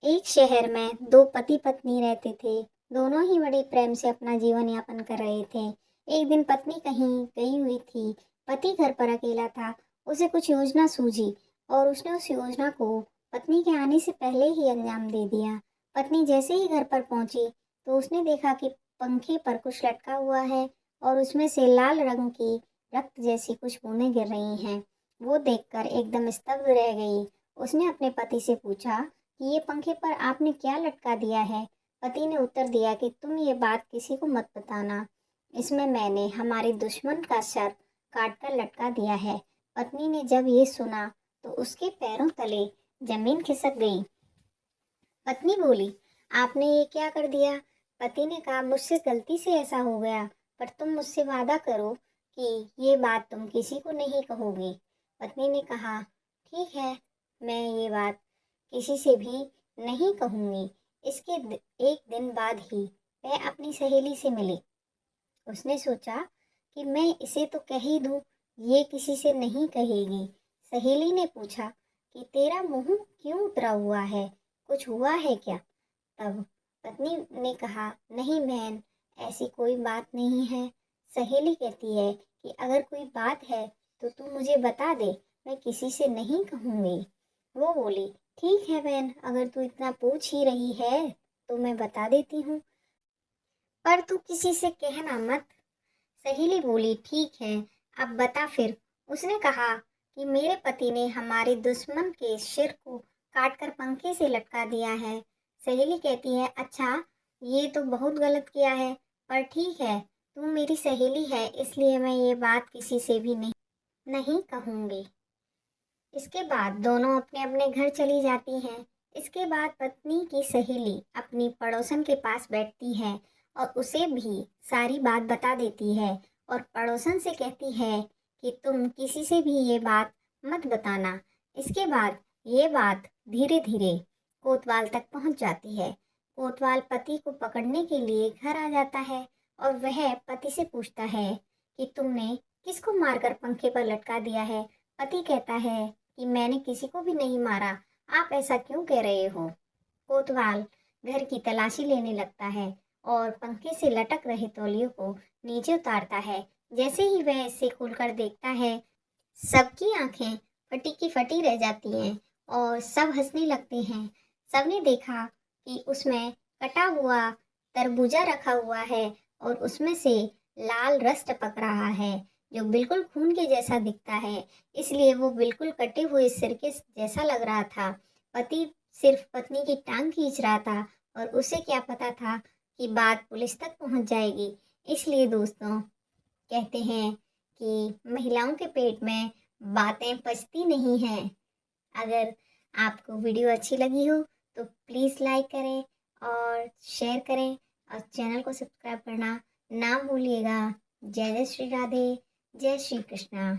एक शहर में दो पति पत्नी रहते थे। दोनों ही बड़े प्रेम से अपना जीवन यापन कर रहे थे। एक दिन पत्नी कहीं गई हुई थी। पति घर पर अकेला था। उसे कुछ योजना सूझी और उसने उस योजना को पत्नी के आने से पहले ही अंजाम दे दिया। पत्नी जैसे ही घर पर पहुंची तो उसने देखा कि पंखे पर कुछ लटका हुआ है और उसमें से लाल रंग की रक्त जैसी कुछ बूंदें गिर रही हैं। वो देखकर एकदम स्तब्ध रह गई। उसने अपने पति से पूछा कि ये पंखे पर आपने क्या लटका दिया है। पति ने उत्तर दिया कि तुम ये बात किसी को मत बताना। इसमें मैंने हमारे दुश्मन का सर काट कर लटका दिया है। पत्नी ने जब ये सुना तो उसके पैरों तले जमीन खिसक गई। पत्नी बोली, आपने ये क्या कर दिया। पति ने कहा, मुझसे गलती से ऐसा हो गया, पर तुम मुझसे वादा करो कि ये बात तुम किसी को नहीं कहोगे। पत्नी ने कहा, ठीक है, मैं ये बात किसी से भी नहीं कहूंगी। एक दिन बाद ही वह अपनी सहेली से मिली। उसने सोचा कि मैं इसे तो कह ही दूं, ये किसी से नहीं कहेगी। सहेली ने पूछा कि तेरा मुंह क्यों उतरा हुआ है, कुछ हुआ है क्या। तब पत्नी ने कहा, नहीं बहन, ऐसी कोई बात नहीं है। सहेली कहती है कि अगर कोई बात है तो तू मुझे बता दे, मैं किसी से नहीं कहूंगी। वो बोली, ठीक है बहन, अगर तू इतना पूछ ही रही है तो मैं बता देती हूँ, पर तू किसी से कहना मत। सहेली बोली, ठीक है, अब बता फिर। उसने कहा कि मेरे पति ने हमारे दुश्मन के सिर को काटकर पंखे से लटका दिया है। सहेली कहती है, अच्छा, ये तो बहुत गलत किया है, पर ठीक है, तू मेरी सहेली है इसलिए मैं ये बात किसी से भी नहीं कहूंगी। इसके बाद दोनों अपने अपने घर चली जाती हैं। इसके बाद पत्नी की सहेली अपनी पड़ोसन के पास बैठती है और उसे भी सारी बात बता देती है और पड़ोसन से कहती है कि तुम किसी से भी ये बात मत बताना। इसके बाद ये बात धीरे धीरे कोतवाल तक पहुंच जाती है। कोतवाल पति को पकड़ने के लिए घर आ जाता है और वह पति से पूछता है कि तुमने किसको मारकर पंखे पर लटका दिया है। पति कहता है कि मैंने किसी को भी नहीं मारा, आप ऐसा क्यों कह रहे हो। कोतवाल घर की तलाशी लेने लगता है और पंखे से लटक रहे तौलियों को नीचे उतारता है। जैसे ही वह इसे खोलकर देखता है, सबकी आंखें फटी की फटी रह जाती हैं और सब हंसने लगते हैं। सबने देखा कि उसमें कटा हुआ तरबूजा रखा हुआ है और उसमें से लाल रस टपक रहा है जो बिल्कुल खून के जैसा दिखता है। इसलिए वो बिल्कुल कटे हुए सिरके जैसा लग रहा था। पति सिर्फ पत्नी की टांग खींच रहा था और उसे क्या पता था कि बात पुलिस तक पहुंच जाएगी। इसलिए दोस्तों, कहते हैं कि महिलाओं के पेट में बातें पचती नहीं हैं। अगर आपको वीडियो अच्छी लगी हो तो प्लीज़ लाइक करें और शेयर करें और चैनल को सब्सक्राइब करना ना भूलिएगा। जय जय श्री राधे, जय श्री कृष्णा।